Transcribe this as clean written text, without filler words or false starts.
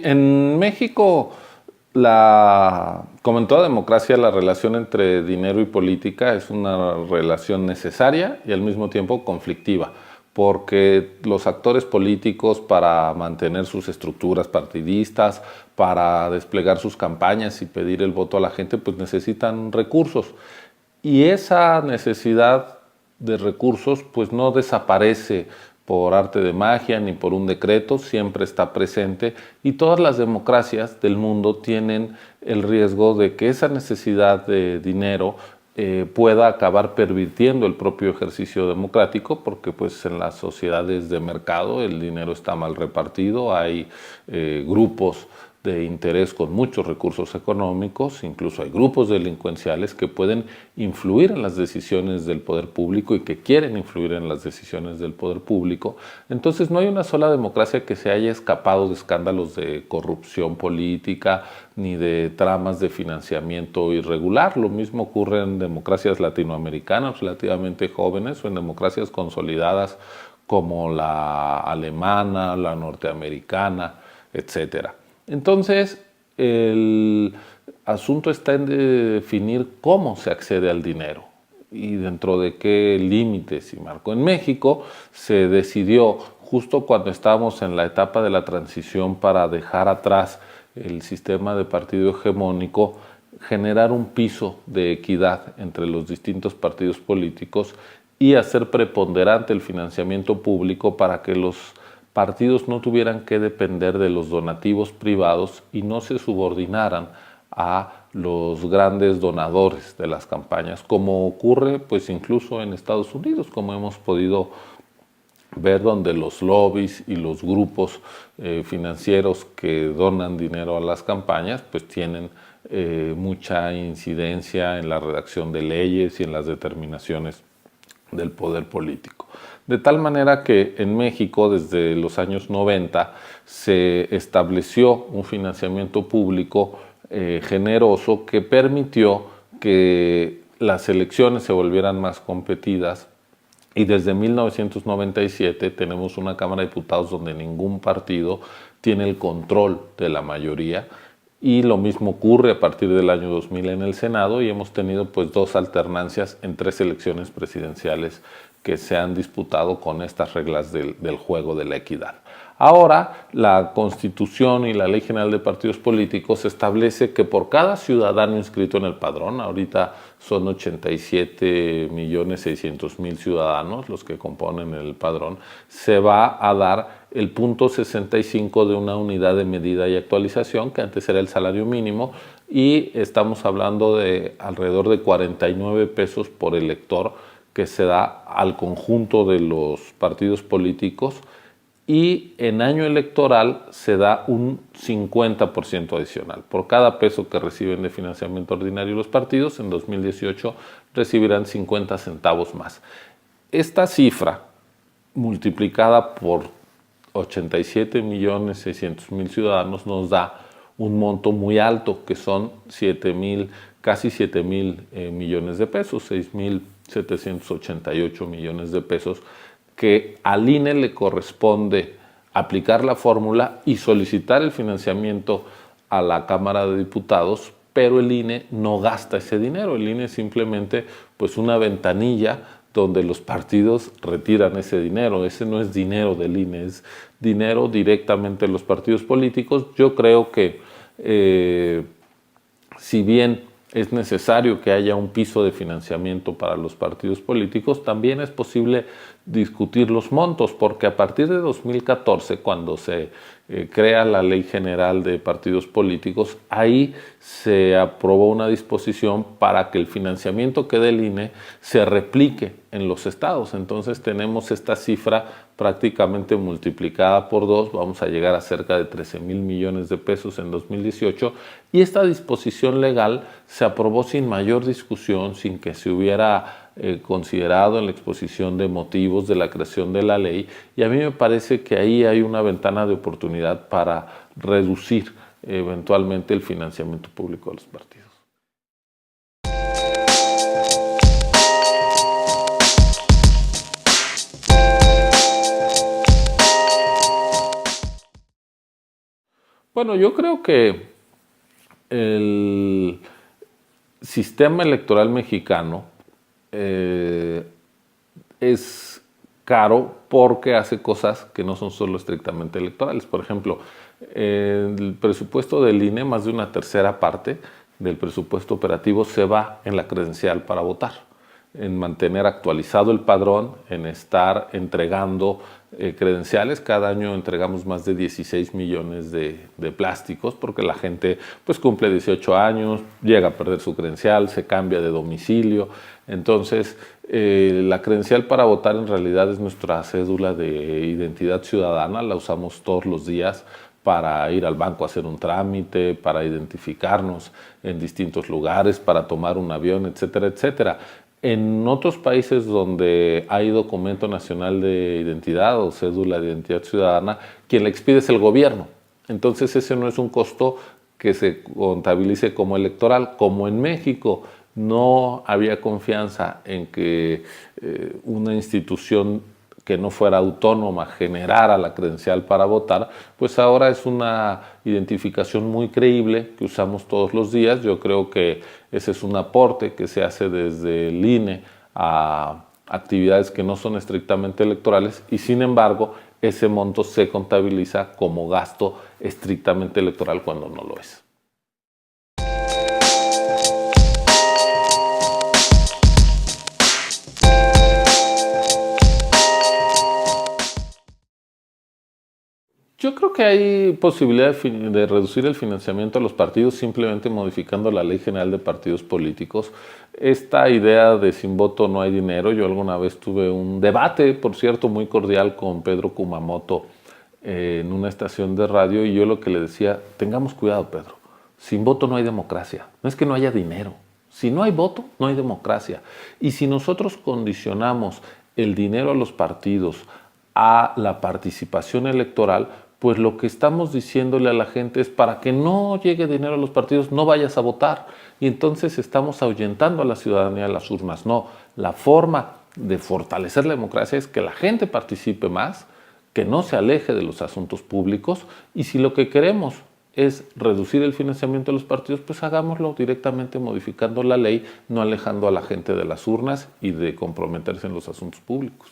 en México, como en toda democracia, la relación entre dinero y política es una relación necesaria y al mismo tiempo conflictiva, porque los actores políticos, para mantener sus estructuras partidistas, para desplegar sus campañas y pedir el voto a la gente, pues necesitan recursos. Y esa necesidad de recursos pues no desaparece por arte de magia ni por un decreto, siempre está presente, y todas las democracias del mundo tienen el riesgo de que esa necesidad de dinero pueda acabar pervirtiendo el propio ejercicio democrático, porque pues en las sociedades de mercado el dinero está mal repartido, hay grupos de interés con muchos recursos económicos, incluso hay grupos delincuenciales que pueden influir en las decisiones del poder público y que quieren influir en las decisiones del poder público. Entonces no hay una sola democracia que se haya escapado de escándalos de corrupción política ni de tramas de financiamiento irregular. Lo mismo ocurre en democracias latinoamericanas relativamente jóvenes o en democracias consolidadas como la alemana, la norteamericana, etcétera. Entonces, el asunto está en definir cómo se accede al dinero y dentro de qué límites y marco. En México se decidió, justo cuando estábamos en la etapa de la transición para dejar atrás el sistema de partido hegemónico, generar un piso de equidad entre los distintos partidos políticos y hacer preponderante el financiamiento público para que los partidos no tuvieran que depender de los donativos privados y no se subordinaran a los grandes donadores de las campañas, como ocurre pues incluso en Estados Unidos, como hemos podido ver, donde los lobbies y los grupos financieros que donan dinero a las campañas pues tienen mucha incidencia en la redacción de leyes y en las determinaciones del poder político. De tal manera que en México desde los años 90 se estableció un financiamiento público generoso que permitió que las elecciones se volvieran más competidas, y desde 1997 tenemos una Cámara de Diputados donde ningún partido tiene el control de la mayoría, y lo mismo ocurre a partir del año 2000 en el Senado, y hemos tenido pues 2 alternancias en 3 elecciones presidenciales que se han disputado con estas reglas del juego de la equidad. Ahora, la Constitución y la Ley General de Partidos Políticos establece que por cada ciudadano inscrito en el padrón, ahorita son 87.600.000 ciudadanos los que componen el padrón, se va a dar el 0.65 de una unidad de medida y actualización, que antes era el salario mínimo, y estamos hablando de alrededor de 49 pesos por elector que se da al conjunto de los partidos políticos, y en año electoral se da un 50% adicional. Por cada peso que reciben de financiamiento ordinario los partidos, en 2018 recibirán 50 centavos más. Esta cifra, multiplicada por 87.600.000 ciudadanos, nos da un monto muy alto, que son casi 7.000 millones de pesos, 6.788 millones de pesos, que al INE le corresponde aplicar la fórmula y solicitar el financiamiento a la Cámara de Diputados, pero el INE no gasta ese dinero. El INE es simplemente pues una ventanilla donde los partidos retiran ese dinero. Ese no es dinero del INE, es dinero directamente de los partidos políticos. Yo creo que si bien es necesario que haya un piso de financiamiento para los partidos políticos, también es posible discutir los montos, porque a partir de 2014, cuando se crea la Ley General de Partidos Políticos, ahí se aprobó una disposición para que el financiamiento que dé el INE se replique en los estados. Entonces tenemos esta cifra prácticamente multiplicada por 2, vamos a llegar a cerca de 13.000 millones de pesos en 2018, y esta disposición legal se aprobó sin mayor discusión, sin que se hubiera considerado en la exposición de motivos de la creación de la ley, y a mí me parece que ahí hay una ventana de oportunidad para reducir eventualmente el financiamiento público de los partidos. Bueno, yo creo que el sistema electoral mexicano es caro porque hace cosas que no son solo estrictamente electorales. Por ejemplo, el presupuesto del INE, más de una tercera parte del presupuesto operativo se va en la credencial para votar, en mantener actualizado el padrón, en estar entregando credenciales. Cada año entregamos más de 16 millones de plásticos porque la gente pues cumple 18 años, llega a perder su credencial, se cambia de domicilio. Entonces, la credencial para votar en realidad es nuestra cédula de identidad ciudadana, la usamos todos los días para ir al banco a hacer un trámite, para identificarnos en distintos lugares, para tomar un avión, etcétera, etcétera. En otros países donde hay documento nacional de identidad o cédula de identidad ciudadana, quien la expide es el gobierno. Entonces ese no es un costo que se contabilice como electoral. Como en México no había confianza en que una institución que no fuera autónoma generara la credencial para votar, pues ahora es una identificación muy creíble que usamos todos los días. Yo creo que ese es un aporte que se hace desde el INE a actividades que no son estrictamente electorales y sin embargo ese monto se contabiliza como gasto estrictamente electoral cuando no lo es. Yo creo que hay posibilidad de reducir el financiamiento a los partidos simplemente modificando la Ley General de Partidos Políticos. Esta idea de sin voto no hay dinero, yo alguna vez tuve un debate, por cierto, muy cordial con Pedro Kumamoto en una estación de radio y yo lo que le decía, tengamos cuidado, Pedro, sin voto no hay democracia, no es que no haya dinero. Si no hay voto, no hay democracia. Y si nosotros condicionamos el dinero a los partidos a la participación electoral, pues lo que estamos diciéndole a la gente es para que no llegue dinero a los partidos, no vayas a votar. Y entonces estamos ahuyentando a la ciudadanía a las urnas. No, la forma de fortalecer la democracia es que la gente participe más, que no se aleje de los asuntos públicos y si lo que queremos es reducir el financiamiento de los partidos, pues hagámoslo directamente modificando la ley, no alejando a la gente de las urnas y de comprometerse en los asuntos públicos.